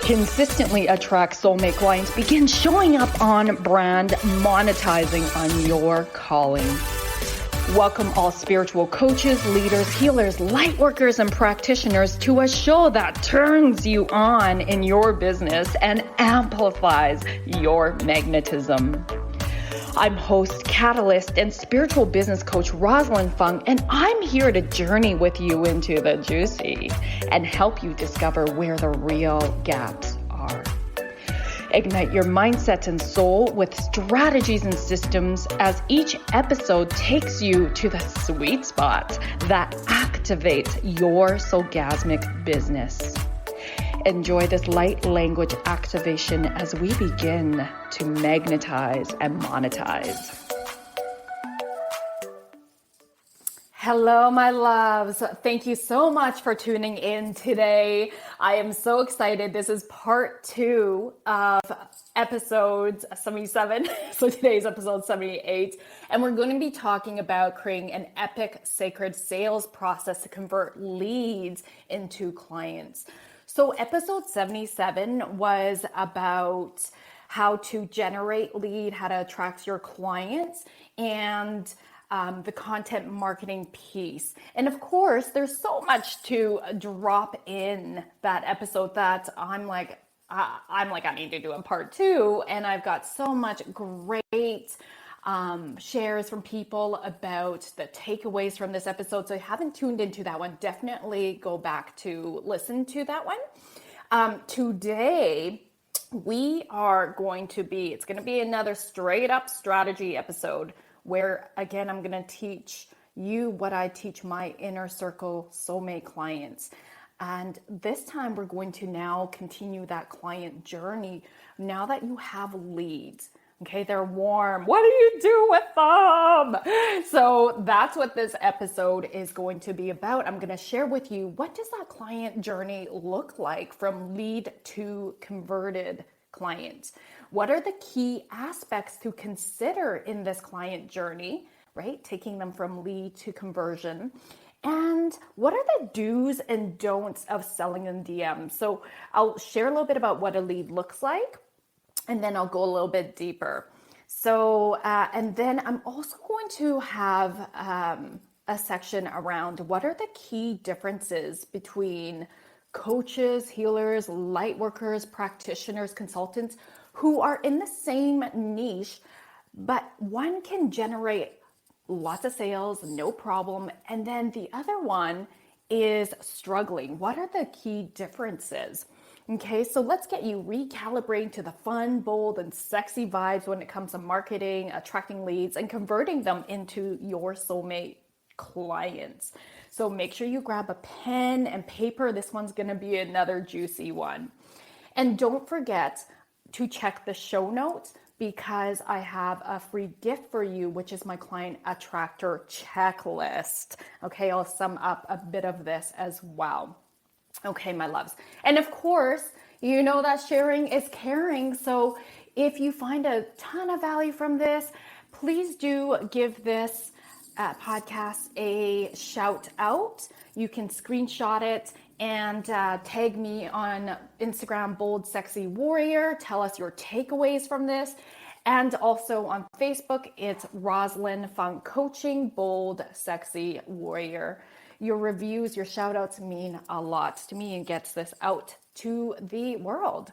consistently attract soulmate clients, begin showing up on brand, monetizing on your calling. Welcome all spiritual coaches, leaders, healers, light workers, and practitioners to a show that turns you on in your business and amplifies your magnetism. I'm host, catalyst, and spiritual business coach Roslyn Fung, and I'm here to journey with you into the juicy and help you discover where the real gaps are. Ignite your mindset and soul with strategies and systems as each episode takes you to the sweet spot that activates your soulgasmic business. Enjoy this light language activation as we begin to magnetize and monetize. Hello, my loves. Thank you so much for tuning in today. I am so excited. This is part 2 of episode 77. So today's episode 78. And we're going to be talking about creating an epic, sacred sales process to convert leads into clients. So episode 77 was about how to generate lead, how to attract your clients, and the content marketing piece. And of course, there's so much to drop in that episode that I'm like, I need to do a part 2. And I've got so much great shares from people about the takeaways from this episode. So if you haven't tuned into that one, definitely go back to listen to that one. Today, it's going to be another straight up strategy episode where, again, I'm going to teach you what I teach my inner circle soulmate clients. And this time we're going to now continue that client journey now that you have leads. Okay, they're warm. What do you do with them? So that's what this episode is going to be about. I'm going to share with you, what does that client journey look like from lead to converted client? What are the key aspects to consider in this client journey, right? Taking them from lead to conversion. And what are the do's and don'ts of selling in DM? So I'll share a little bit about what a lead looks like, and then I'll go a little bit deeper. So, and then I'm also going to have a section around what are the key differences between coaches, healers, light workers, practitioners, consultants who are in the same niche, but one can generate lots of sales, no problem. And then the other one is struggling. What are the key differences? Okay, so let's get you recalibrating to the fun, bold, and sexy vibes when it comes to marketing, attracting leads, and converting them into your soulmate clients. So make sure you grab a pen and paper. This one's going to be another juicy one. And don't forget to check the show notes because I have a free gift for you, which is my client Attractor checklist. Okay, I'll sum up a bit of this as well. Okay, my loves. And of course, you know that sharing is caring. So if you find a ton of value from this, please do give this podcast a shout out. You can screenshot it and tag me on Instagram, Bold Sexy Warrior. Tell us your takeaways from this. And also on Facebook, it's Roslyn Fung Coaching, Bold Sexy Warrior. Your reviews, your shout outs mean a lot to me and gets this out to the world.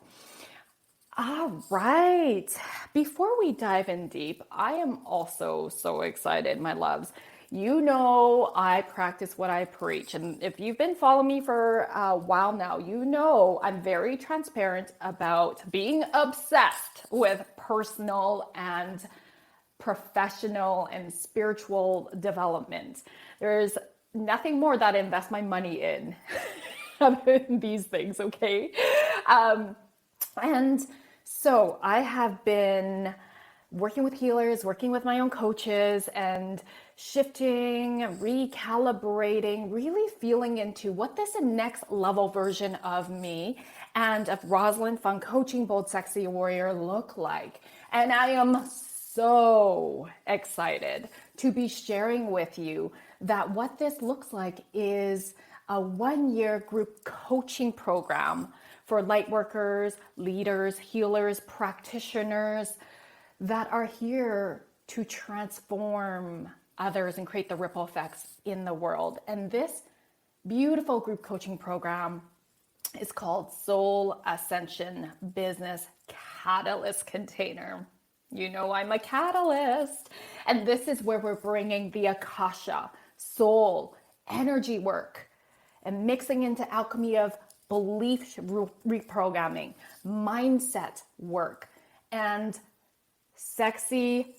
All right. Before we dive in deep, I am also so excited, my loves. You know I practice what I preach. And if you've been following me for a while now, you know I'm very transparent about being obsessed with personal and professional and spiritual development. There's nothing more that I invest my money in than these things, okay? And so I have been working with healers, working with my own coaches, and shifting, recalibrating, really feeling into what this next level version of me and of Roslyn Fung Coaching, Bold Sexy Warrior look like. And I am so excited to be sharing with you that what this looks like is a 1-year group coaching program for light workers, leaders, healers, practitioners that are here to transform others and create the ripple effects in the world. And this beautiful group coaching program is called Soul Ascension Business Catalyst Container. You know I'm a catalyst. And this is where we're bringing the Akasha, soul, energy work, and mixing into alchemy of belief reprogramming, mindset work, and sexy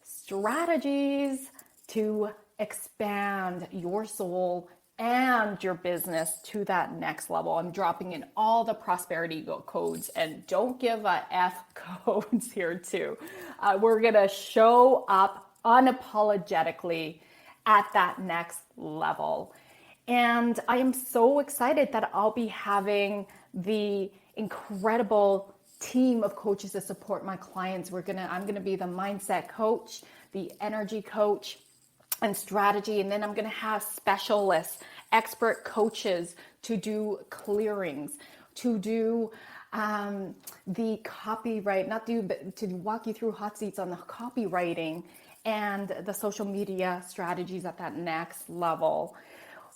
strategies to expand your soul and your business to that next level. I'm dropping in all the prosperity codes, and don't give a F codes here too. We're gonna show up unapologetically at that next level. And I am so excited that I'll be having the incredible team of coaches to support my clients. I'm gonna be the mindset coach, the energy coach, and strategy. And then I'm going to have specialists, expert coaches to do clearings, to do the copyright, but to walk you through hot seats on the copywriting and the social media strategies at that next level.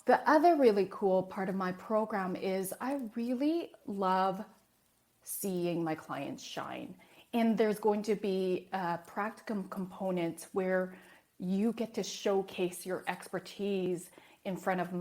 The other really cool part of my program is I really love seeing my clients shine. And there's going to be a practicum component where you get to showcase your expertise in front of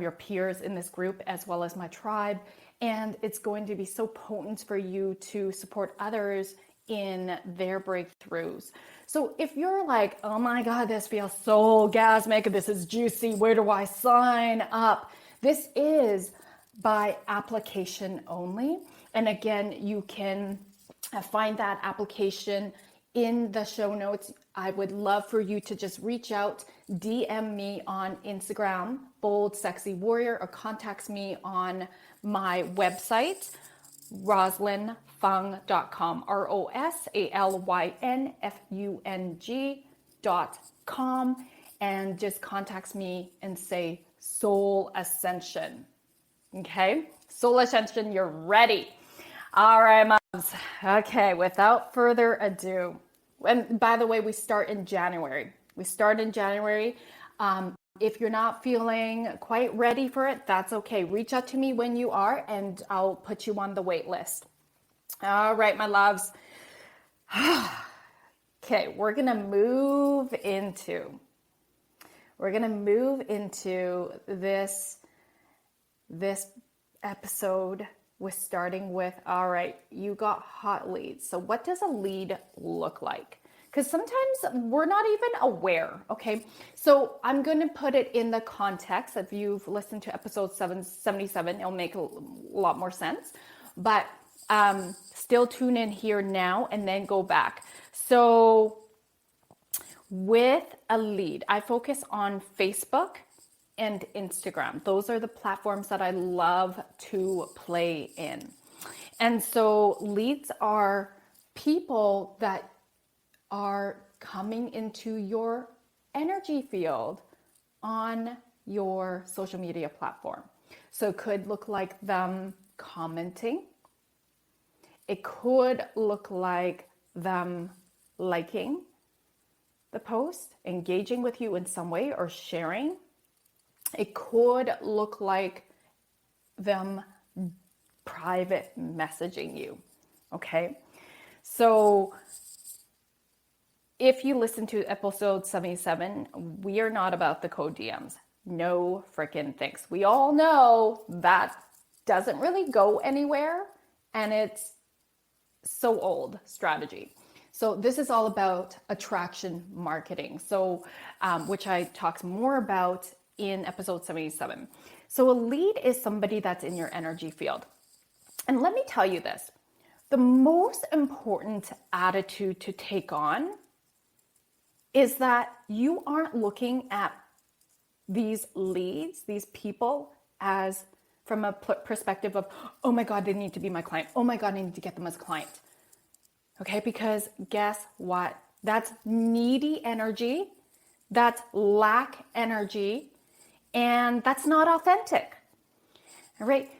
your peers in this group, as well as my tribe. And it's going to be so potent for you to support others in their breakthroughs. So if you're like, oh my God, this feels so orgasmic, this is juicy, where do I sign up? This is by application only. And again, you can find that application in the show notes. I would love for you to just reach out, DM me on Instagram, Bold Sexy Warrior, or contact me on my website, roslynfung.com, rosalynfung.com, and just contact me and say Soul Ascension. Okay, Soul Ascension, you're ready. All right, moms. Okay, without further ado, and by the way, we start in January. If you're not feeling quite ready for it, that's okay. Reach out to me when you are, and I'll put you on the wait list. All right, my loves. Okay, we're gonna move into this episode with starting with, all right, you got hot leads. So what does a lead look like? Because sometimes we're not even aware, okay? So I'm going to put it in the context. If you've listened to episode 777, it'll make a lot more sense. But still tune in here now and then go back. So with a lead, I focus on Facebook and Instagram. Those are the platforms that I love to play in. And so leads are people that are coming into your energy field on your social media platform. So it could look like them commenting. It could look like them liking the post, engaging with you in some way, or sharing. It could look like them private messaging you, okay? So if you listen to episode 77, we are not about the code DMs. No freaking thanks. We all know that doesn't really go anywhere, and it's so old strategy. So this is all about attraction marketing, so which I talked more about in episode 77. So a lead is somebody that's in your energy field. And let me tell you this, the most important attitude to take on is that you aren't looking at these leads, these people, as from a perspective of, oh my God, they need to be my client. Oh my God, I need to get them as a client. Okay, because guess what? That's needy energy. That's lack energy. And that's not authentic. All right.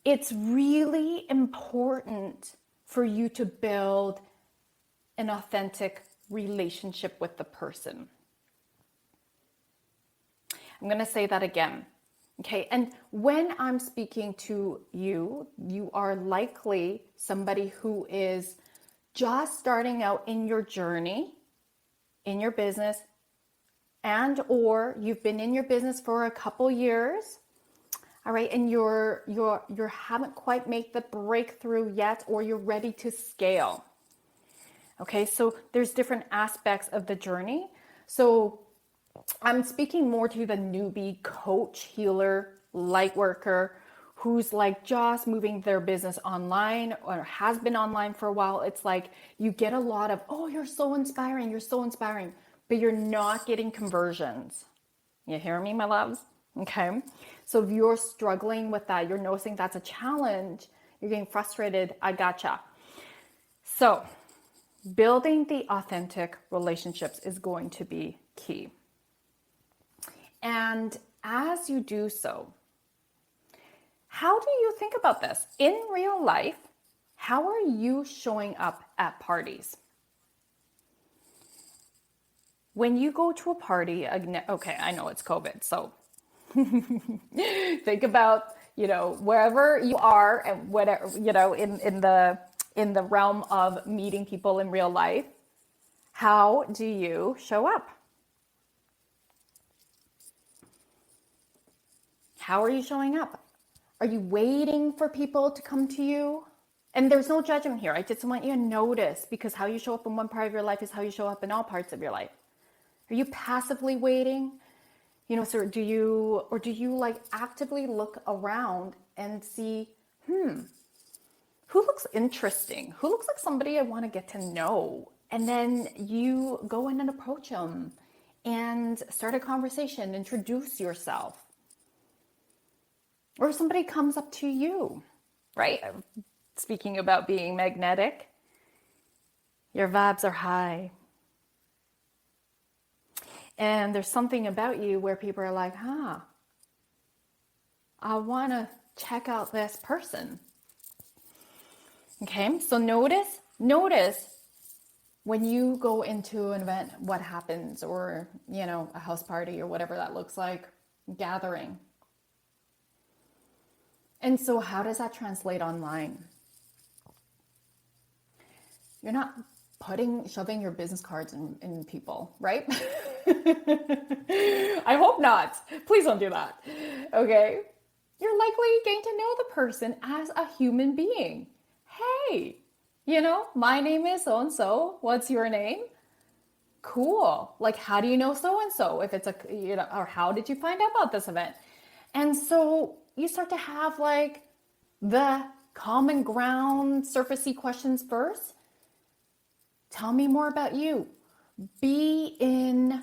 it's really important for you to build an authentic relationship with the person. I'm going to say that again. Okay. And when I'm speaking to you, you are likely somebody who is just starting out in your journey, in your business, and or you've been in your business for a couple years. All right. And you haven't quite made the breakthrough yet, or you're ready to scale. Okay. So there's different aspects of the journey. So I'm speaking more to the newbie coach, healer, light worker who's like just moving their business online or has been online for a while. It's like you get a lot of, oh, you're so inspiring, but you're not getting conversions. You hear me, my loves? Okay. So if you're struggling with that, you're noticing that's a challenge, you're getting frustrated, I gotcha. So building the authentic relationships is going to be key. And as you do so, how do you think about this? In real life, how are you showing up at parties? When you go to a party, okay, I know it's COVID, so think about, wherever you are and whatever, in the realm of meeting people in real life, how do you show up? How are you showing up? Are you waiting for people to come to you? And there's no judgment here. I just want you to notice, because how you show up in one part of your life is how you show up in all parts of your life. Are you passively waiting? So do you like actively look around and see, who looks interesting? Who looks like somebody I want to get to know? And then you go in and approach them and start a conversation, introduce yourself. Or somebody comes up to you, right? Speaking about being magnetic, your vibes are high. And there's something about you where people are like, I want to check out this person. Okay, so notice when you go into an event, what happens, or, a house party or whatever that looks like, gathering. And so how does that translate online? You're not shoving your business cards in people, right? I hope not. Please don't do that. Okay. You're likely getting to know the person as a human being. Hey, my name is so-and-so. What's your name? Cool. Like, how do you know so-and-so? If it's or how did you find out about this event? And so you start to have like the common ground, surfacey questions first. Tell me more about you. Be in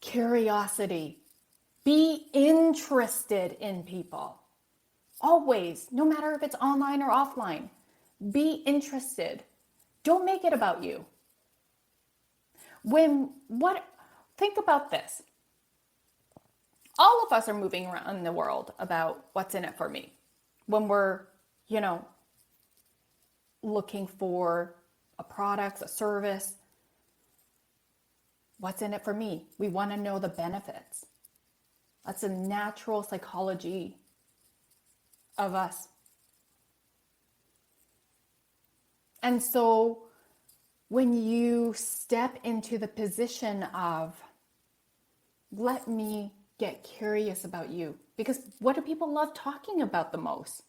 curiosity. Be interested in people. Always, no matter if it's online or offline. Be interested. Don't make it about you. Think about this. All of us are moving around in the world about what's in it for me. When we're, looking for a product, a service, what's in it for me? We want to know the benefits. That's a natural psychology of us. And so when you step into the position of, let me get curious about you, because what do people love talking about the most?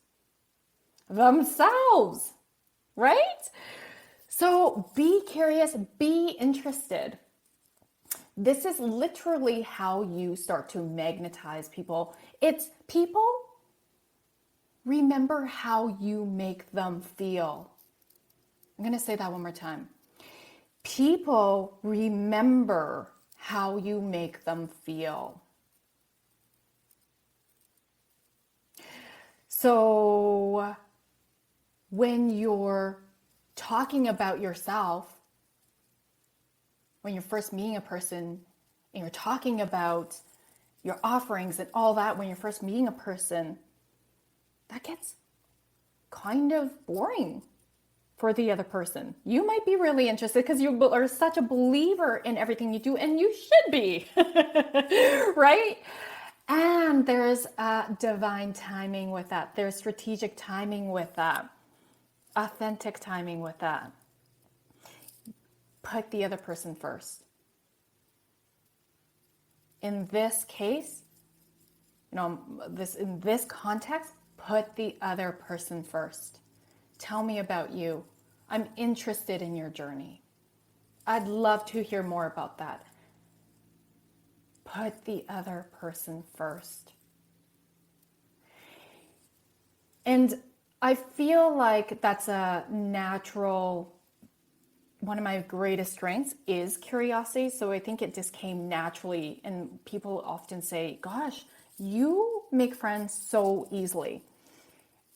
Themselves, right? So be curious, be interested. This is literally how you start to magnetize people. It's people remember how you make them feel. I'm going to say that one more time. People remember how you make them feel. So when you're talking about yourself, when you're first meeting a person and you're talking about your offerings and all that, when you're first meeting a person, that gets kind of boring for the other person. You might be really interested because you are such a believer in everything you do, and you should be, right? And there's divine timing with that. There's strategic timing with that. Authentic timing with that. Put the other person first. In this case, in this context, put the other person first. Tell me about you. I'm interested in your journey. I'd love to hear more about that. Put the other person first. And I feel like that's a natural, one of my greatest strengths is curiosity. So I think it just came naturally. And people often say, gosh, you make friends so easily.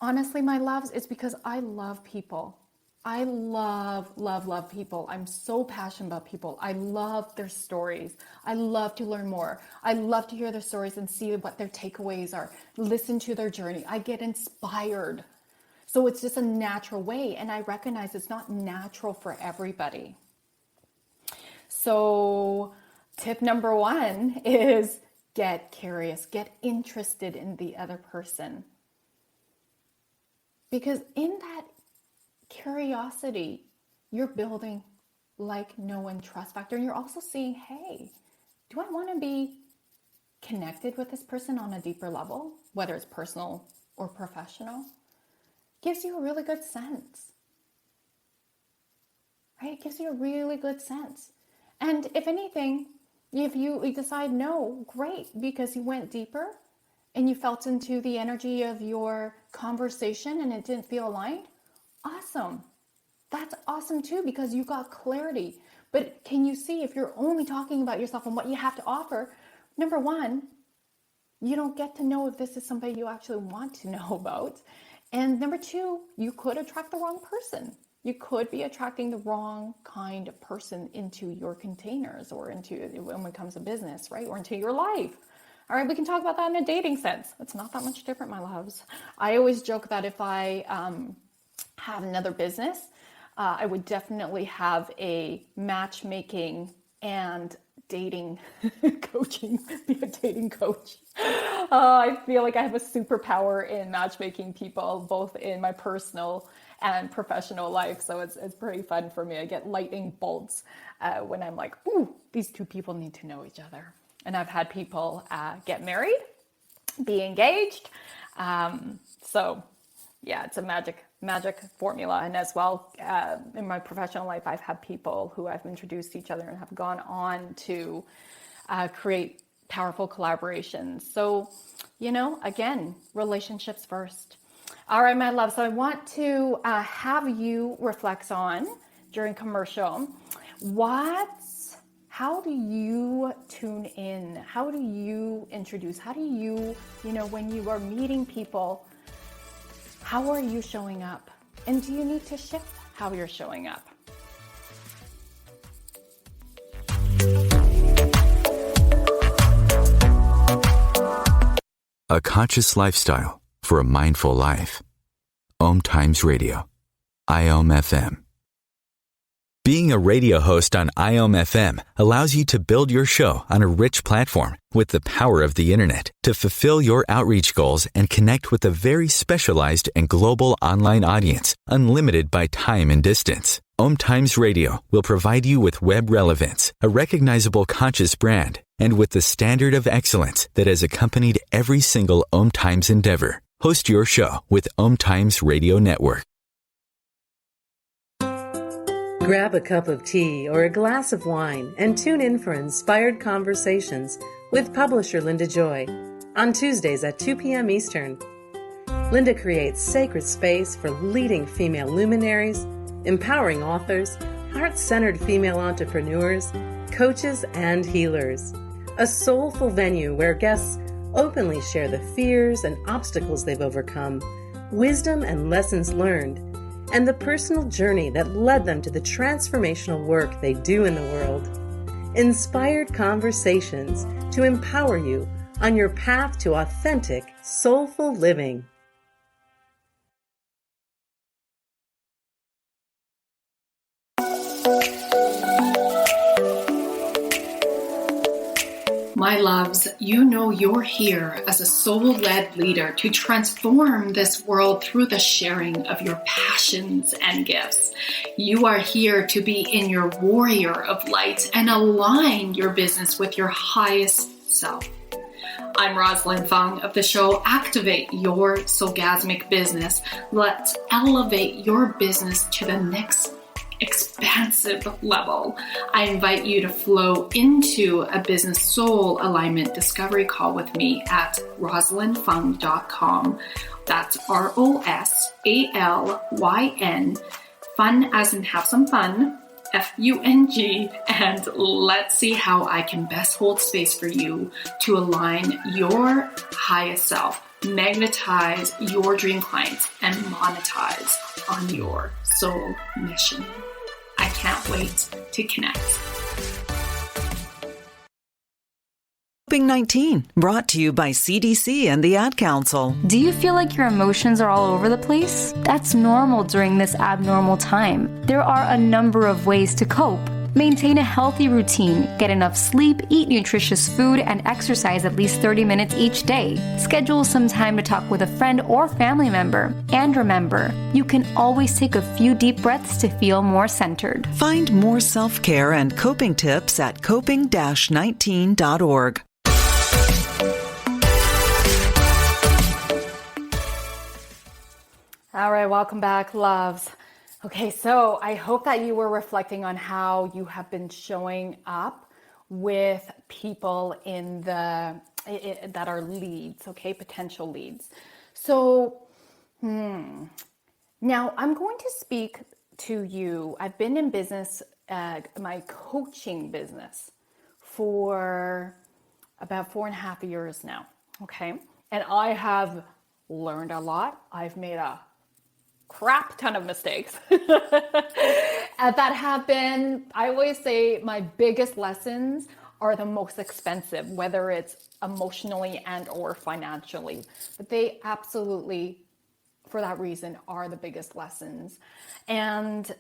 Honestly, my loves, it's because I love people. I love people. I'm so passionate about people. I love their stories. I love to learn more. I love to hear their stories and see what their takeaways are. Listen to their journey. I get inspired. So it's just a natural way. And I recognize it's not natural for everybody. So tip number 1 is get curious, get interested in the other person. Because in that curiosity, you're building like no one trust factor. And you're also seeing, hey, do I want to be connected with this person on a deeper level, whether it's personal or professional? Gives you a really good sense, right? It gives you a really good sense. And if anything, if you decide no, great, because you went deeper and you felt into the energy of your conversation and it didn't feel aligned, awesome. That's awesome too, because you got clarity. But can you see, if you're only talking about yourself and what you have to offer, number 1, you don't get to know if this is somebody you actually want to know about. And number 2, you could attract the wrong person. You could be attracting the wrong kind of person into your containers or into, when it comes to business, right? Or into your life. All right, we can talk about that in a dating sense. It's not that much different, my loves. I always joke that if I have another business, I would definitely have a matchmaking and dating coaching, be a dating coach. I feel like I have a superpower in matchmaking people, both in my personal and professional life. So it's pretty fun for me. I get lightning bolts when I'm like, ooh, these two people need to know each other. And I've had people get married, be engaged. So yeah, it's a magic formula. And as well, in my professional life, I've had people who I've introduced to each other and have gone on to create powerful collaborations. So, again, relationships first. All right, my love. So I want to have you reflect on during commercial, how do you tune in? How do you introduce? How do you, when you are meeting people, how are you showing up? And do you need to shift how you're showing up? A conscious lifestyle for a mindful life. Om Times Radio. IOM FM. Being a radio host on IOM FM allows you to build your show on a rich platform with the power of the internet to fulfill your outreach goals and connect with a very specialized and global online audience, unlimited by time and distance. Om Times Radio will provide you with web relevance, a recognizable conscious brand, and with the standard of excellence that has accompanied every single Om Times endeavor. Host your show with Om Times Radio Network. Grab a cup of tea or a glass of wine and tune in for Inspired Conversations with publisher Linda Joy on Tuesdays at 2 p.m. Eastern. Linda creates sacred space for leading female luminaries, empowering authors, heart-centered female entrepreneurs, coaches, and healers. A soulful venue where guests openly share the fears and obstacles they've overcome, wisdom and lessons learned, and the personal journey that led them to the transformational work they do in the world. Inspired Conversations to empower you on your path to authentic, soulful living. My loves, you know you're here as a soul-led leader to transform this world through the sharing of your passions and gifts. You are here to be in your warrior of light and align your business with your highest self. I'm Roslyn Fung of the show Activate Your Soulgasmic Business. Let's elevate your business to the next expansive level. I invite you to flow into a business soul alignment discovery call with me at roslynfung.com. That's ROSALYN, fun as in have some fun, FUNG, and let's see how I can best hold space for you to align your highest self, magnetize your dream clients, and monetize on your soul mission. I can't wait to connect. COVID-19, brought to you by CDC and the Ad Council. Do you feel like your emotions are all over the place? That's normal during this abnormal time. There are a number of ways to cope. Maintain a healthy routine, get enough sleep, eat nutritious food, and exercise at least 30 minutes each day. Schedule some time to talk with a friend or family member. And remember, you can always take a few deep breaths to feel more centered. Find more self-care and coping tips at coping-19.org. All right, welcome back, loves. Okay, so I hope that you were reflecting on how you have been showing up with people in that are leads, okay, potential leads. So, now I'm going to speak to you. I've been in business, my coaching business, for about 4.5 years now, okay? And I have learned a lot. I've made a crap ton of mistakes that have been, I always say, my biggest lessons are the most expensive, whether it's emotionally and or financially, but they absolutely, for that reason, are the biggest lessons. And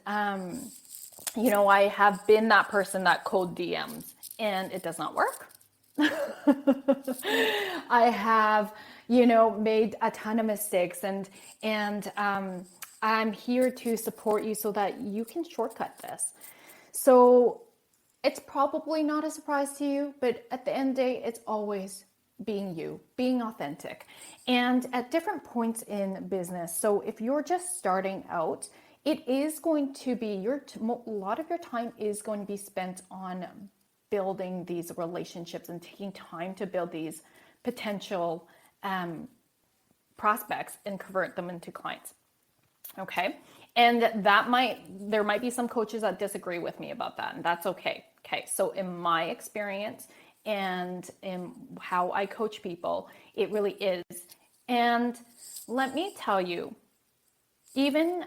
you know, I have been that person that cold DMs and it does not work. I have, you know, made a ton of mistakes, and I'm here to support you so that you can shortcut this. So it's probably not a surprise to you, but at the end of the day, it's always being you, being authentic. And at different points in business, so if you're just starting out, it is going to be a lot of your time is going to be spent on building these relationships and taking time to build these potential prospects and convert them into clients. Okay. And there might be some coaches that disagree with me about that, and that's okay. Okay. So in my experience and in how I coach people, it really is. And let me tell you, even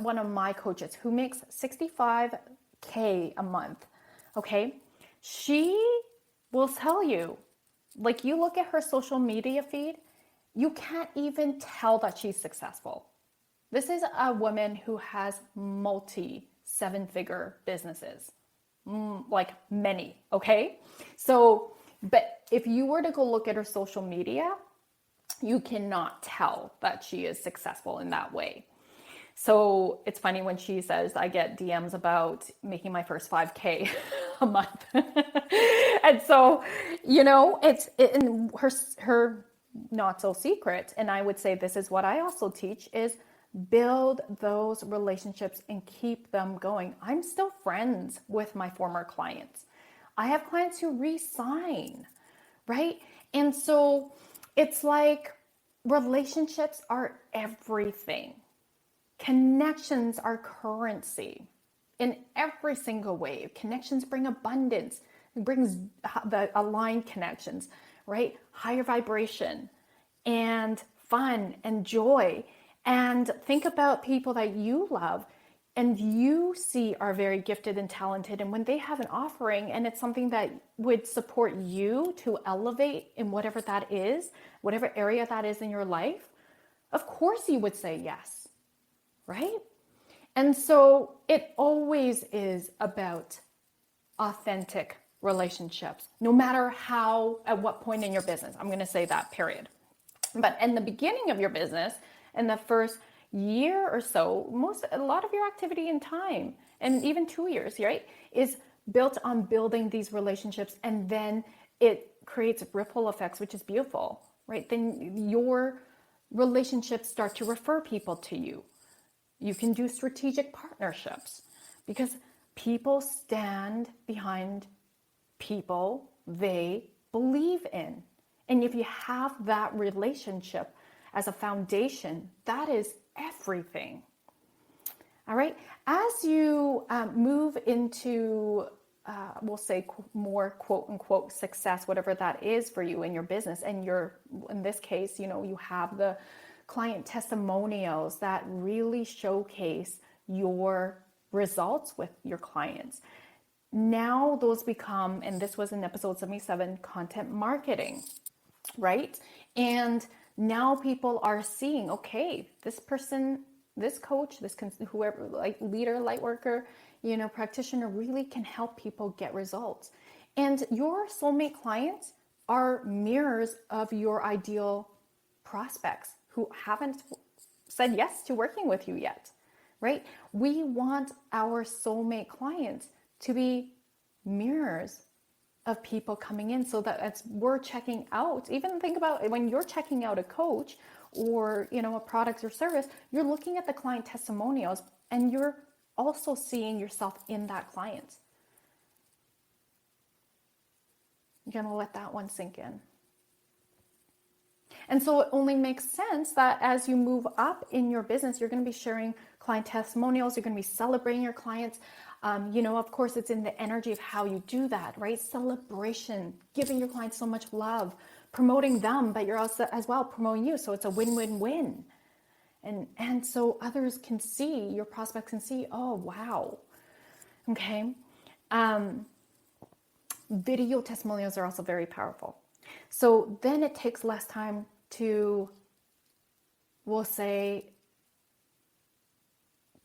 one of my coaches who makes $65K a month, okay, she will tell you, like, you look at her social media feed, you can't even tell that she's successful. This is a woman who has multi-seven-figure businesses, like many, okay? So, but if you were to go look at her social media, you cannot tell that she is successful in that way. So it's funny when she says, I get DMs about making my first 5K a month. And so, you know, it's in her not so secret. And I would say this is what I also teach is build those relationships and keep them going. I'm still friends with my former clients. I have clients who re-sign, right? And so it's like relationships are everything. Connections are currency in every single way. Connections bring abundance. It brings the aligned connections, right? Higher vibration and fun and joy. And think about people that you love and you see are very gifted and talented. And when they have an offering and it's something that would support you to elevate in whatever that is, whatever area that is in your life, of course you would say yes. Right? And so it always is about authentic relationships, no matter how, at what point in your business. I'm going to say that, period. But in the beginning of your business, in the first year or so, a lot of your activity and time, and even 2 years, right, is built on building these relationships, and then it creates ripple effects, which is beautiful, right? Then your relationships start to refer people to you. You can do strategic partnerships because people stand behind people they believe in. And if you have that relationship as a foundation, that is everything. All right. As you move into, we'll say more quote unquote success, whatever that is for you in your business, and in this case, you have the client testimonials that really showcase your results with your clients. Now those become, and this was in episode 77, content marketing, right? And now people are seeing, okay, this person, this coach, whoever, like leader, light worker, practitioner really can help people get results. And your soulmate clients are mirrors of your ideal prospects who haven't said yes to working with you yet, right? We want our soulmate clients to be mirrors of people coming in, so that as we're checking out, even think about when you're checking out a coach or a product or service, you're looking at the client testimonials and you're also seeing yourself in that client. You're gonna let that one sink in. And so it only makes sense that as you move up in your business, you're going to be sharing client testimonials. You're going to be celebrating your clients. Of course, it's in the energy of how you do that, right? Celebration, giving your clients so much love, promoting them, but you're also as well promoting you. So it's a win-win-win. And so others can see, your prospects can see, oh, wow. Okay. Video testimonials are also very powerful. So then it takes less time to, we'll say,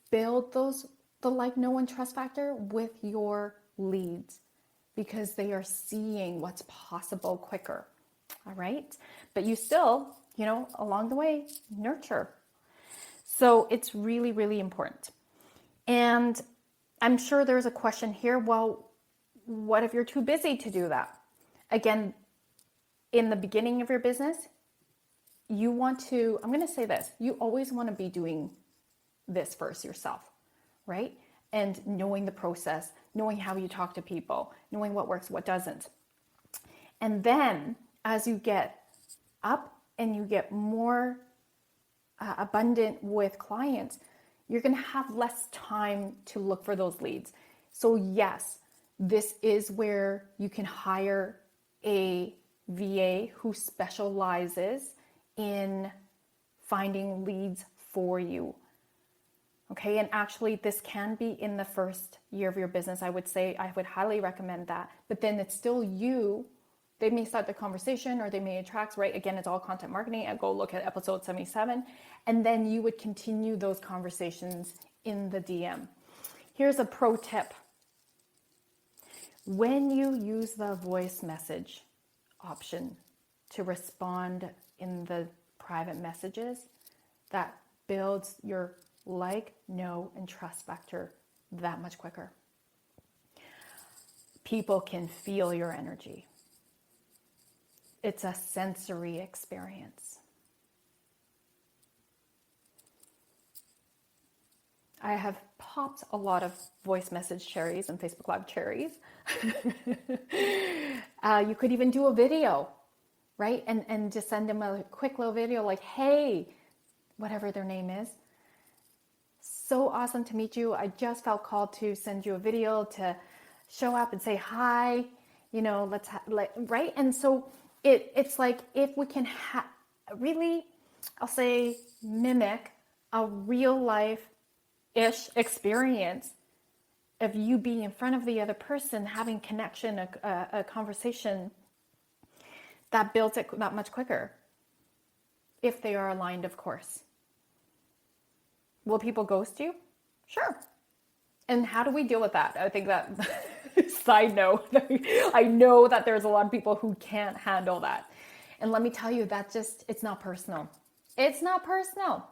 build the like, know, and trust factor with your leads, because they are seeing what's possible quicker. All right. But you still, along the way, nurture. So it's really, really important. And I'm sure there's a question here. Well, what if you're too busy to do that? Again, in the beginning of your business, you want to, I'm going to say this, you always want to be doing this first yourself, right? And knowing the process, knowing how you talk to people, knowing what works, what doesn't. And then as you get up and you get more abundant with clients, you're going to have less time to look for those leads. So yes, this is where you can hire a VA who specializes in finding leads for you. Okay, and actually this can be in the first year of your business. I would highly recommend that. But then it's still you. They may start the conversation or they may attract, right? Again, it's all content marketing. Go look at episode 77. And then you would continue those conversations in the DM. Here's a pro tip. When you use the voice message option to respond in the private messages, that builds your like, know, and trust factor that much quicker. People can feel your energy. It's a sensory experience. I have popped a lot of voice message cherries and Facebook Live cherries. You could even do a video, right? And just send them a quick little video like, hey, whatever their name is. So awesome to meet you. I just felt called to send you a video to show up and say hi, right? And so it's like, if we can really, I'll say, mimic a real life-ish experience of you being in front of the other person, having connection, a conversation, that builds it that much quicker. If they are aligned, of course. Will people ghost you? Sure. And how do we deal with that? I think that, side note, I know that there's a lot of people who can't handle that. And let me tell you, it's not personal. It's not personal.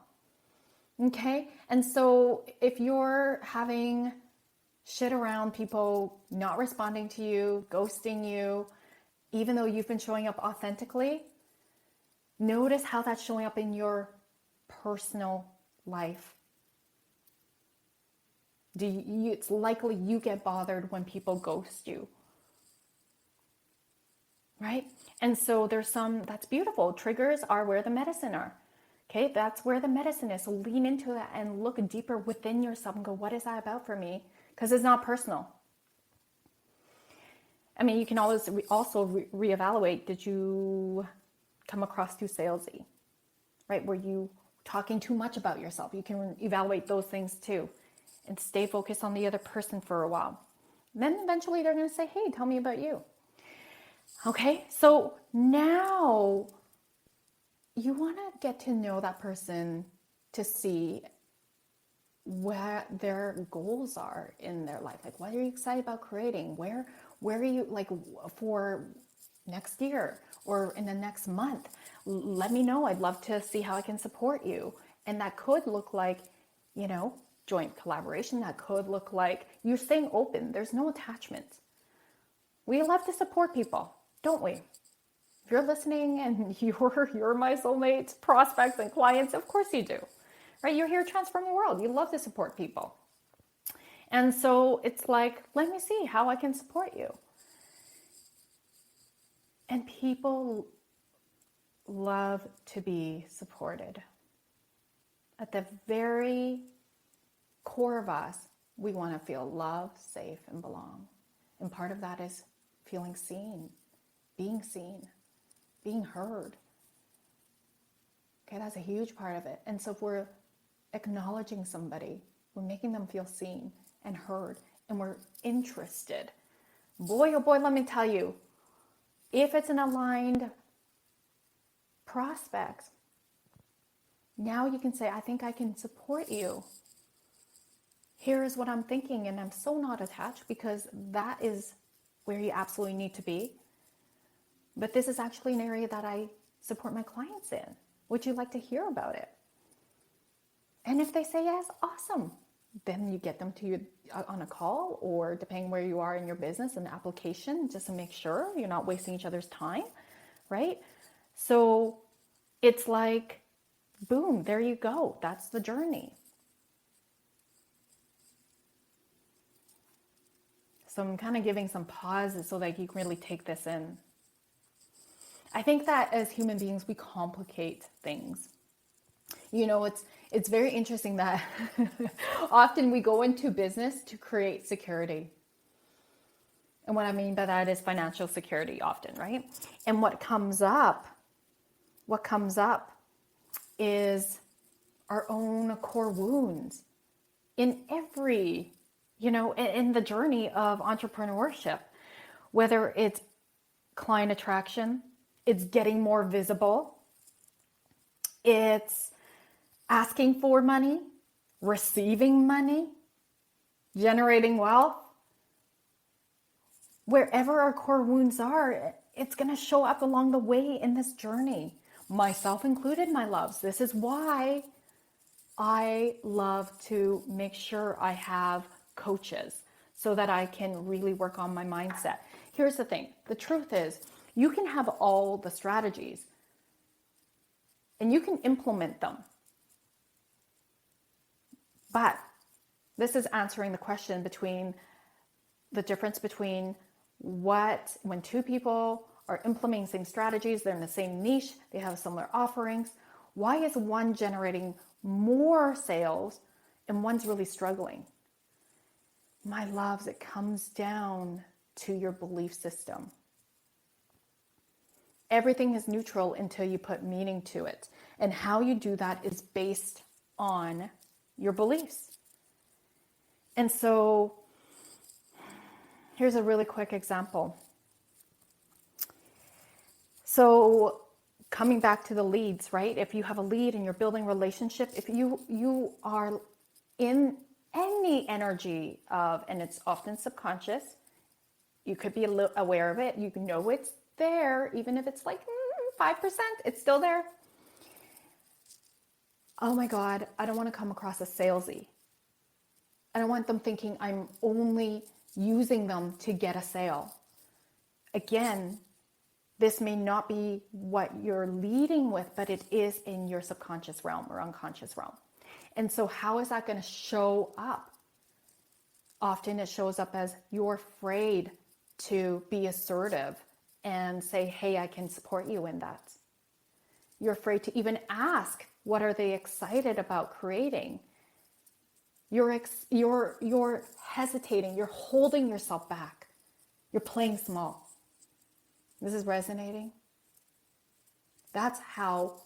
Okay? And so if you're having shit around people not responding to you, ghosting you, even though you've been showing up authentically, notice how that's showing up in your personal life. It's likely you get bothered when people ghost you, right? And so that's beautiful. Triggers are where the medicine are. Okay, that's where the medicine is. So lean into that and look deeper within yourself and go, what is that about for me? Because it's not personal. I mean, you can always also reevaluate. Did you come across too salesy, right? Were you talking too much about yourself? You can evaluate those things too and stay focused on the other person for a while. Then eventually they're going to say, hey, tell me about you. Okay, so now you want to get to know that person to see what their goals are in their life. Like, what are you excited about creating? Where are you, like, for next year or in the next month? Let me know. I'd love to see how I can support you. And that could look like, joint collaboration. That could look like you're staying open. There's no attachment. We love to support people, don't we? If you're listening and you're my soulmates, prospects, and clients, of course you do, right? You're here to transform the world. You love to support people. And so it's like, let me see how I can support you. And people love to be supported. At the very core of us, we want to feel loved, safe, and belong. And part of that is feeling seen, being heard. Okay, that's a huge part of it. And so if we're acknowledging somebody, we're making them feel seen and heard, and we're interested. Boy, oh boy, let me tell you, if it's an aligned prospect, now you can say, I think I can support you. Here is what I'm thinking, and I'm so not attached, because that is where you absolutely need to be. But this is actually an area that I support my clients in. Would you like to hear about it? And if they say yes, awesome. Then you get them to you on a call, or depending where you are in your business, an application, just to make sure you're not wasting each other's time, right? So it's like, boom, there you go. That's the journey. So I'm kind of giving some pauses so that you can really take this in. I think that as human beings, we complicate things. It's very interesting that often we go into business to create security. And what I mean by that is financial security often, right? And what comes up is our own core wounds in every, in the journey of entrepreneurship, whether it's client attraction, it's getting more visible, it's asking for money, receiving money, generating wealth. Wherever our core wounds are, it's going to show up along the way in this journey. Myself included, my loves. This is why I love to make sure I have coaches so that I can really work on my mindset. Here's the thing. The truth is, you can have all the strategies and you can implement them. But this is answering the question between the difference between when two people are implementing strategies, they're in the same niche, they have similar offerings. Why is one generating more sales and one's really struggling? My loves, it comes down to your belief system. Everything is neutral until you put meaning to it. And how you do that is based on your beliefs. And so here's a really quick example. So coming back to the leads, right? If you have a lead and you're building relationship, if you are in any energy of, and it's often subconscious, you could be aware of it. You know it's there, even if it's like 5%, it's still there. Oh my God, I don't want to come across as salesy. I don't want them thinking I'm only using them to get a sale. Again, this may not be what you're leading with, but it is in your subconscious realm or unconscious realm. And so how is that going to show up? Often it shows up as you're afraid to be assertive and say, hey, I can support you in that. You're afraid to even ask, what are they excited about creating? You're hesitating. You're holding yourself back. You're playing small. This is resonating. That's how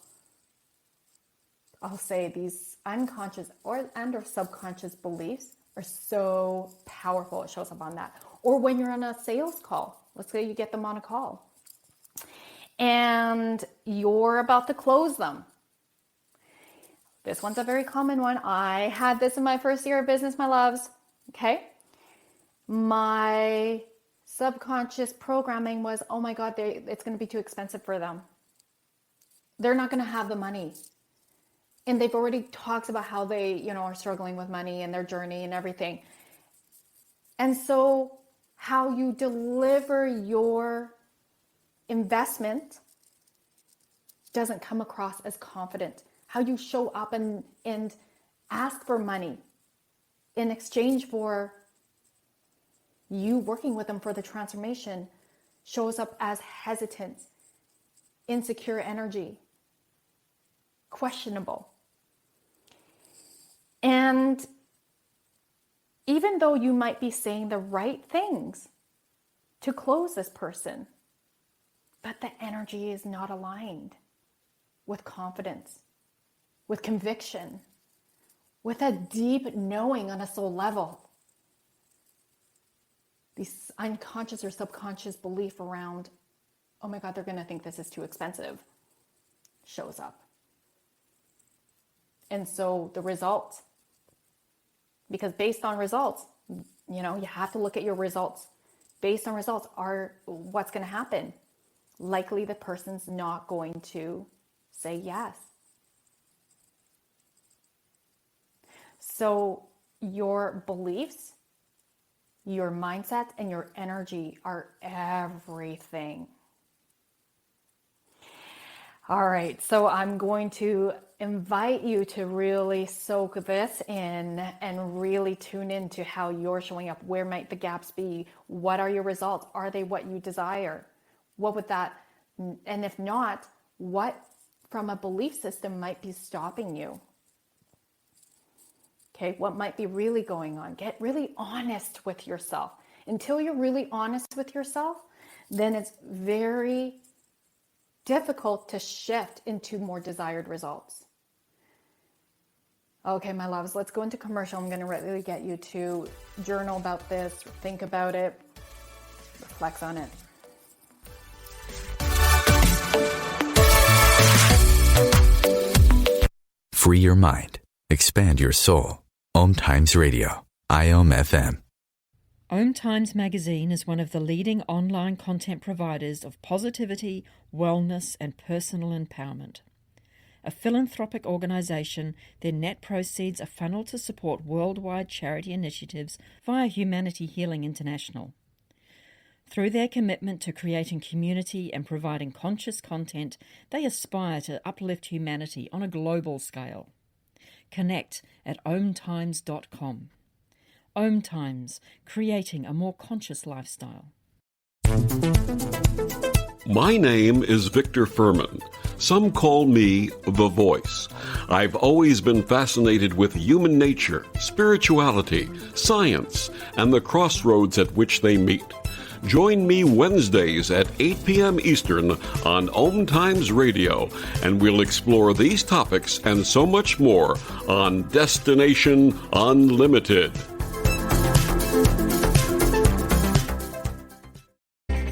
I'll say these unconscious or subconscious beliefs are so powerful. It shows up on that. Or when you're on a sales call, let's say you get them on a call and you're about to close them. This one's a very common one. I had this in my first year of business, my loves. Okay. My subconscious programming was, oh my God, it's going to be too expensive for them. They're not going to have the money. And they've already talked about how they, are struggling with money and their journey and everything. And so how you deliver your investment doesn't come across as confident. How you show up and ask for money in exchange for you working with them for the transformation shows up as hesitant, insecure energy, questionable. And even though you might be saying the right things to close this person, but the energy is not aligned with confidence, with conviction, with a deep knowing on a soul level. These unconscious or subconscious belief around, oh my God, they're going to think this is too expensive, shows up. And so the result, because based on results, you have to look at your results. Based on results are what's going to happen. Likely the person's not going to say yes. So your beliefs, your mindset, and your energy are everything. All right, so I'm going to invite you to really soak this in and really tune into how you're showing up. Where might the gaps be? What are your results? Are they what you desire? What would that, and if not, what from a belief system might be stopping you? Okay, what might be really going on? Get really honest with yourself. Until you're really honest with yourself, then it's very difficult to shift into more desired results. Okay, my loves, let's go into commercial. I'm going to really get you to journal about this, think about it, reflect on it. Free your mind. Expand your soul. Om Times Radio. IOM FM. Om Times Magazine is one of the leading online content providers of positivity, wellness, and personal empowerment. A philanthropic organisation, their net proceeds are funneled to support worldwide charity initiatives via Humanity Healing International. Through their commitment to creating community and providing conscious content, they aspire to uplift humanity on a global scale. Connect at omtimes.com. Om Times, creating a more conscious lifestyle. My name is Victor Furman. Some call me The Voice. I've always been fascinated with human nature, spirituality, science, and the crossroads at which they meet. Join me Wednesdays at 8 p.m. Eastern on Om Times Radio, and we'll explore these topics and so much more on Destination Unlimited.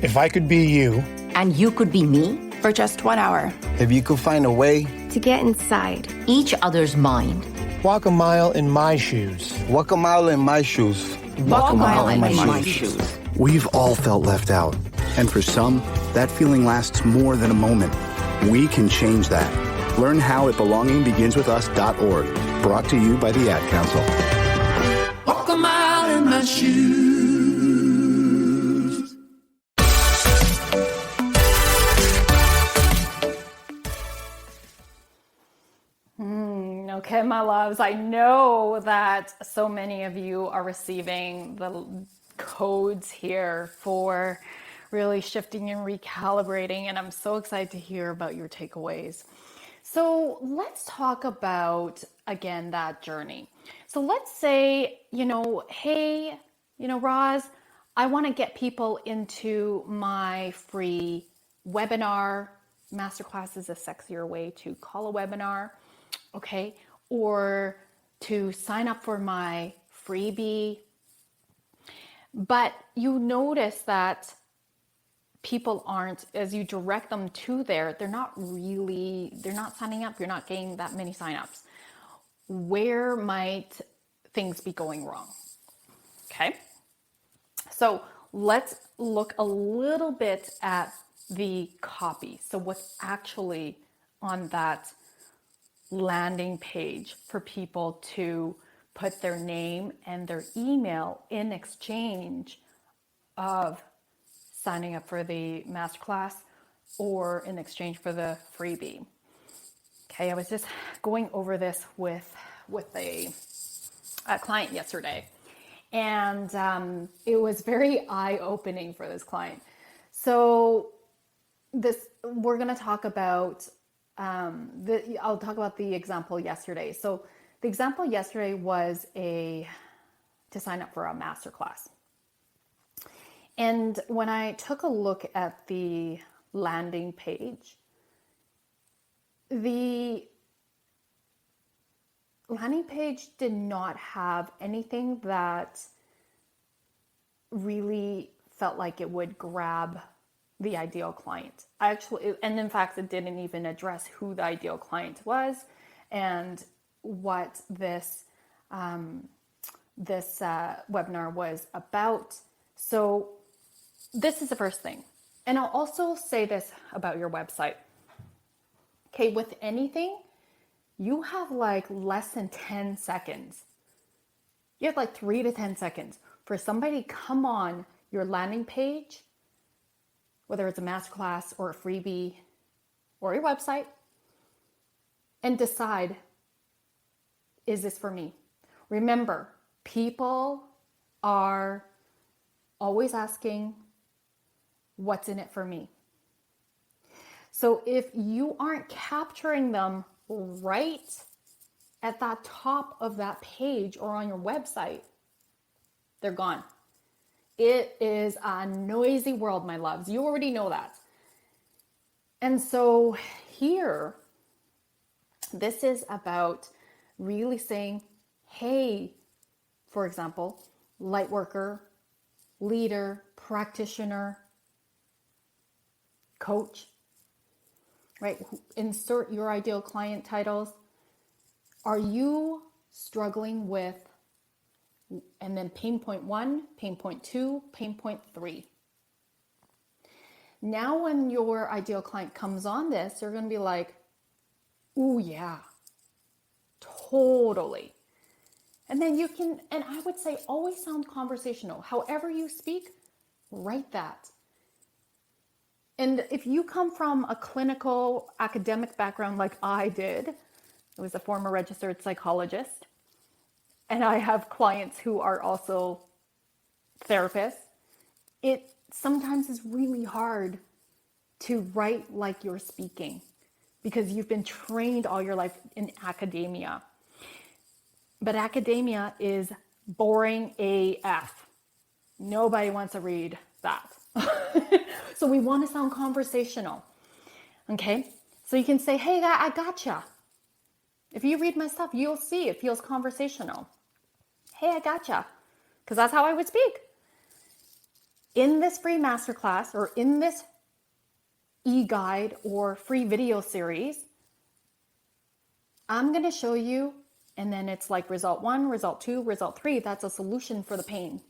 If I could be you, and you could be me for just 1 hour, if you could find a way to get inside each other's mind, Walk a mile in my shoes. Walk a mile in my shoes. Walk a mile in my shoes. We've all felt left out. And for some, that feeling lasts more than a moment. We can change that. Learn how at belongingbeginswithus.org. Brought to you by the Ad Council. Walk a mile in my shoes. Okay, my loves, I know that so many of you are receiving the codes here for really shifting and recalibrating, and I'm so excited to hear about your takeaways. So let's talk about, again, that journey. So let's say, hey, Roz, I want to get people into my free webinar. Masterclass is a sexier way to call a webinar. Okay, or to sign up for my freebie. But you notice that people aren't, as you direct them to there, they're not signing up. You're not getting that many signups. Where might things be going wrong? Okay, so let's look a little bit at the copy. So what's actually on that landing page for people to put their name and their email in exchange of signing up for the masterclass or in exchange for the freebie. Okay, I was just going over this with a client yesterday, and it was very eye-opening for this client. So we're going to talk about I'll talk about the example yesterday. So the example yesterday was to sign up for a masterclass. And when I took a look at the landing page, the landing page did not have anything that really felt like it would grab the ideal client. And in fact, it didn't even address who the ideal client was and what this webinar was about. So this is the first thing. And I'll also say this about your website. Okay, with anything, you have like less than 10 seconds. You have like 3 to 10 seconds for somebody to come on your landing page, whether it's a masterclass or a freebie or your website, and decide, is this for me? Remember, people are always asking, what's in it for me? So if you aren't capturing them right at that top of that page or on your website, they're gone. It is a noisy world, my loves. You already know that. And so here, this is about really saying, hey, for example, light worker, leader, practitioner, coach, right? Insert your ideal client titles. Are you struggling with, and then pain point 1, pain point 2, pain point 3. Now when your ideal client comes on this, you're going to be like, ooh, yeah, totally. And then you can, and I would say always sound conversational. However you speak, write that. And if you come from a clinical academic background like I did, I was a former registered psychologist, and I have clients who are also therapists, it sometimes is really hard to write like you're speaking because you've been trained all your life in academia. But academia is boring AF. Nobody wants to read that. So we want to sound conversational. Okay? So you can say, hey, I gotcha. If you read my stuff, you'll see it feels conversational. Hey, I gotcha. Because that's how I would speak. In this free masterclass or in this e-guide or free video series, I'm going to show you And then it's like result 1, result 2, result 3. That's a solution for the pain.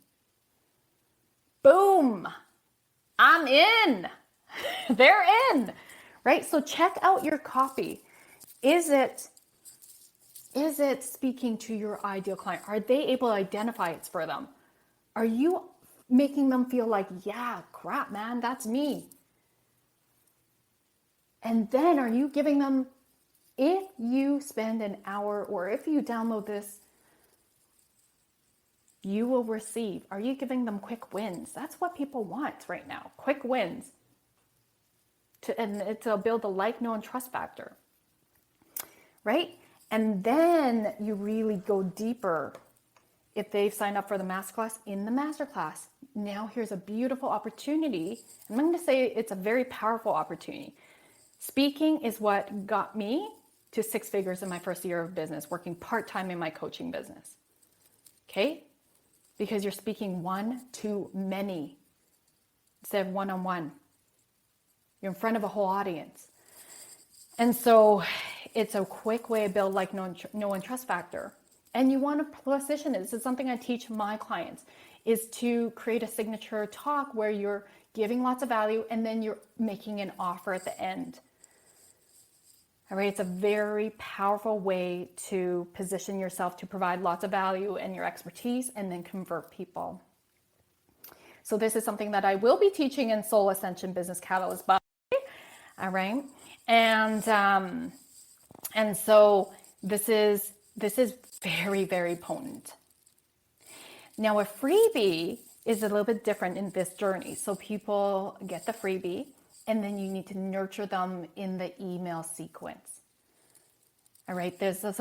Boom. I'm in. They're in, right? So check out your copy. Is it speaking to your ideal client? Are they able to identify it's for them? Are you making them feel like, yeah, crap, man, that's me? And then are you giving them, if you spend an hour or if you download this, you will receive. Are you giving them quick wins? That's what people want right now, quick wins. And to build a like, know, and trust factor, right? And then you really go deeper. If they've signed up for the masterclass, in the masterclass, now here's a beautiful opportunity. I'm going to say it's a very powerful opportunity. Speaking is what got me to 6 figures in my first year of business, working part-time in my coaching business. Okay? Because you're speaking one to many instead of one-on-one. You're in front of a whole audience. And so it's a quick way to build like know and trust factor. And you want to position it. This is something I teach my clients, is to create a signature talk where you're giving lots of value and then you're making an offer at the end. All right, it's a very powerful way to position yourself to provide lots of value and your expertise and then convert people. So this is something that I will be teaching in Soul Ascension Business Catalyst, by the way. All right, and so this is very, very potent. Now a freebie is a little bit different in this journey. So people get the freebie and then you need to nurture them in the email sequence. All right, there's a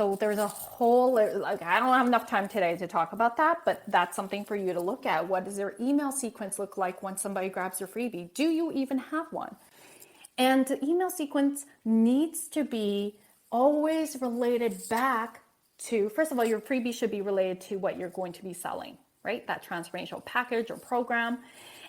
whole, like, I don't have enough time today to talk about that, but that's something for you to look at. What does your email sequence look like once somebody grabs your freebie? Do you even have one? And the email sequence needs to be always related back to, first of all, your freebie should be related to what you're going to be selling, right? That transformational package or program.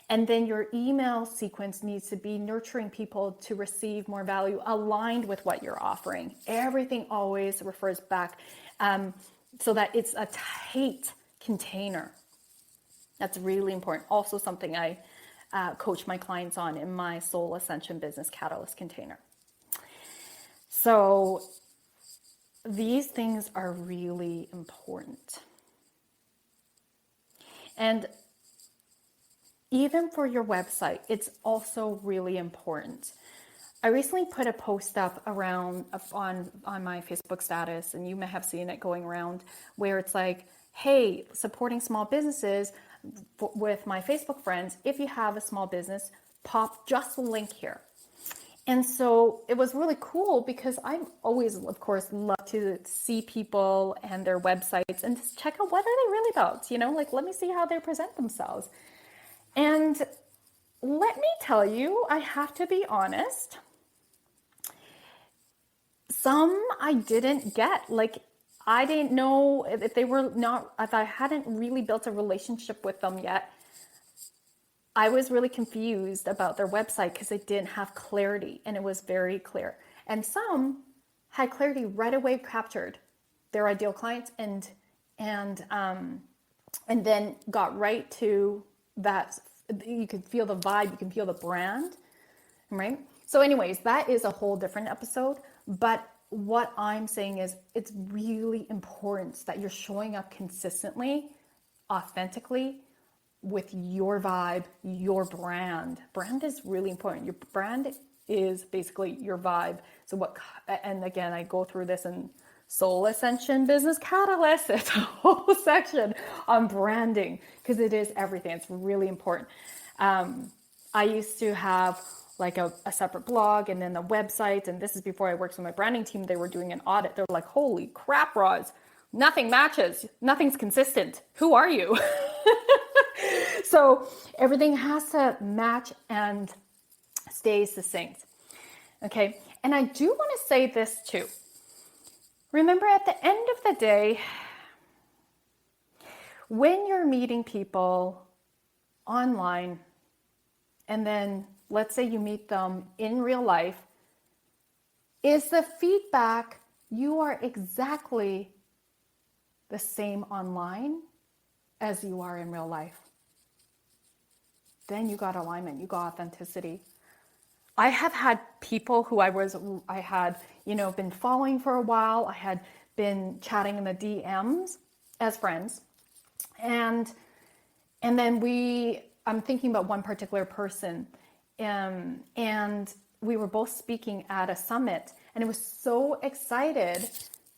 And then your email sequence needs to be nurturing people to receive more value aligned with what you're offering. Everything always refers back so that it's a tight container. That's really important. Also something I coach my clients on in my Soul Ascension Business Catalyst container. So these things are really important. And even for your website, it's also really important. I recently put a post up around on my Facebook status, and you may have seen it going around, where it's like, hey, supporting small businesses with my Facebook friends. If you have a small business, pop just the link here. And so it was really cool because I always, of course, love to see people and their websites and just check out what are they really about, like, let me see how they present themselves. And let me tell you, I have to be honest, some I didn't get. Like, I didn't know if I hadn't really built a relationship with them yet. I was really confused about their website because they didn't have clarity, and it was very clear. And some had clarity right away, captured their ideal clients and then got right to that. You can feel the vibe, you can feel the brand, right? So anyways, that is a whole different episode. But what I'm saying is it's really important that you're showing up consistently, authentically, with your vibe, your brand. Brand is really important. Your brand is basically your vibe. So and again, I go through this in Soul Ascension Business Catalyst. It's a whole section on branding because it is everything. It's really important. I used to have like a separate blog and then the website. And this is before I worked with my branding team. They were doing an audit. They're like, holy crap, Roz, nothing matches. Nothing's consistent. Who are you? So everything has to match and stay succinct. Okay. And I do want to say this too. Remember, at the end of the day, when you're meeting people online, and then let's say you meet them in real life, is the feedback you are exactly the same online as you are in real life, then you got alignment, you got authenticity. I have had people who I had, been following for a while. I had been chatting in the DMs as friends. And then I'm thinking about one particular person, and we were both speaking at a summit, and I was so excited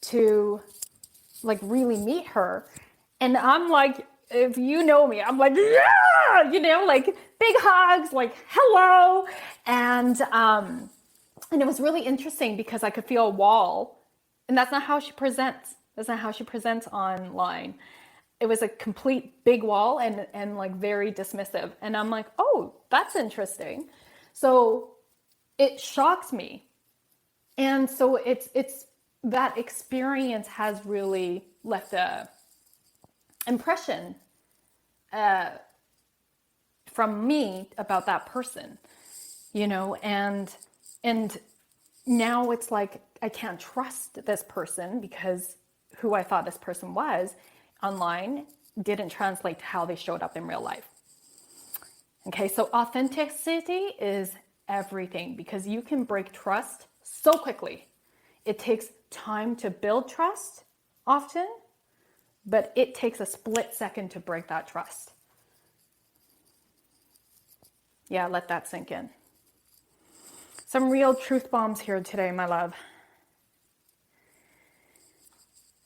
to really meet her. And I'm like, if you know me, I'm like, yeah, big hugs, hello. And it was really interesting because I could feel a wall, and that's not how she presents. That's not how she presents online. It was a complete big wall and very dismissive. And I'm like, oh, that's interesting. So it shocks me. And so it's that experience has really left a impression from me about that person, and now it's like I can't trust this person because who I thought this person was online didn't translate to how they showed up in real life. Okay, so authenticity is everything because you can break trust so quickly. It takes time to build trust often, but it takes a split second to break that trust. Yeah, let that sink in. Some real truth bombs here today, my love.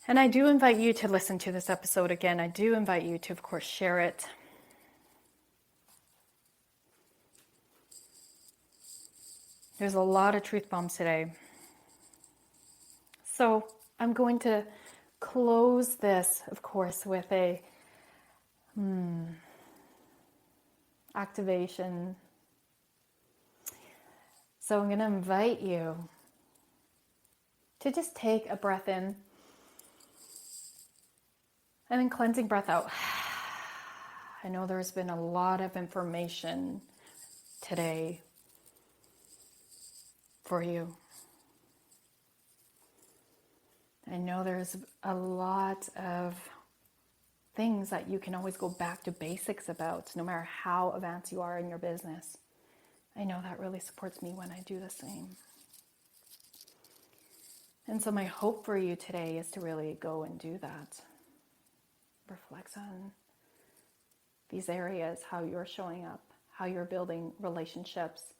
And I do invite you to listen to this episode again. I do invite you to, of course, share it. There's a lot of truth bombs today. So I'm going to close this, of course, with a activation. So I'm going to invite you to just take a breath in and then cleansing breath out. I know there's been a lot of information today for you. I know there's a lot of things that you can always go back to basics about, no matter how advanced you are in your business. I know that really supports me when I do the same. And so my hope for you today is to really go and do that. Reflect on these areas, how you're showing up, how you're building relationships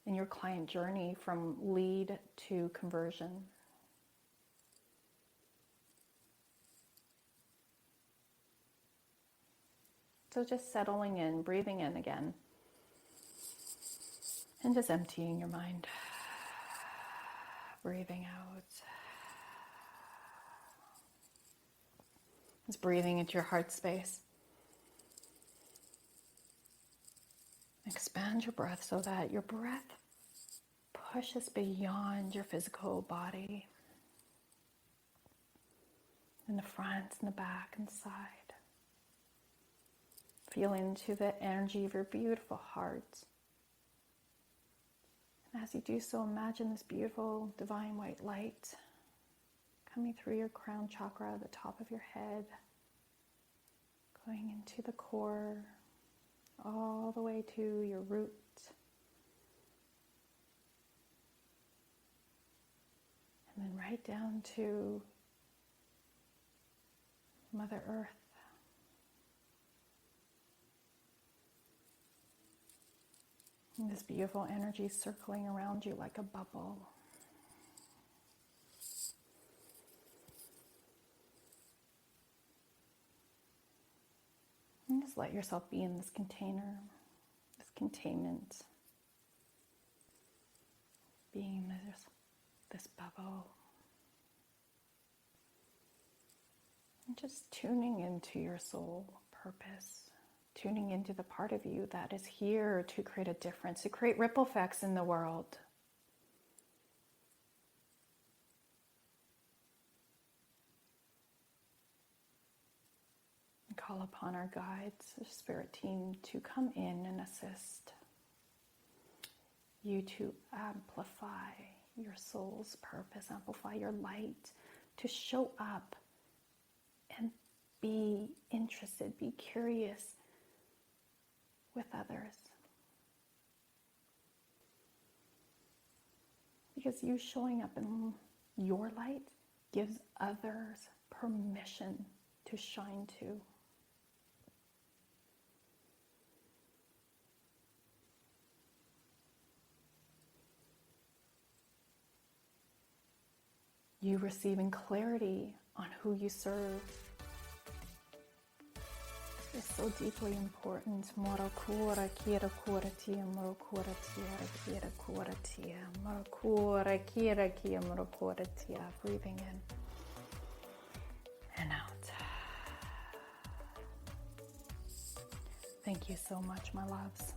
in your client journey from lead to conversion. So just settling in, breathing in again, and just emptying your mind. Breathing out. Just breathing into your heart space. Expand your breath so that your breath pushes beyond your physical body. In the front, in the back, and the side. Feel into the energy of your beautiful heart. And as you do so, imagine this beautiful divine white light coming through your crown chakra, the top of your head, going into the core, all the way to your root. And then right down to Mother Earth. And this beautiful energy circling around you like a bubble. And just let yourself be in this container, this containment, being this bubble. And just tuning into your soul purpose, tuning into the part of you that is here to create a difference, to create ripple effects in the world. And call upon our guides, the spirit team, to come in and assist you to amplify your soul's purpose, amplify your light, to show up and be interested, be curious with others. Because you showing up in your light gives others permission to shine too. You receiving clarity on who you serve is so deeply important. Mora kura kira kura tia, mora kura tia, kira kura tia, mora kura kira kia, mora kura tia. Breathing in and out. Thank you so much, my loves.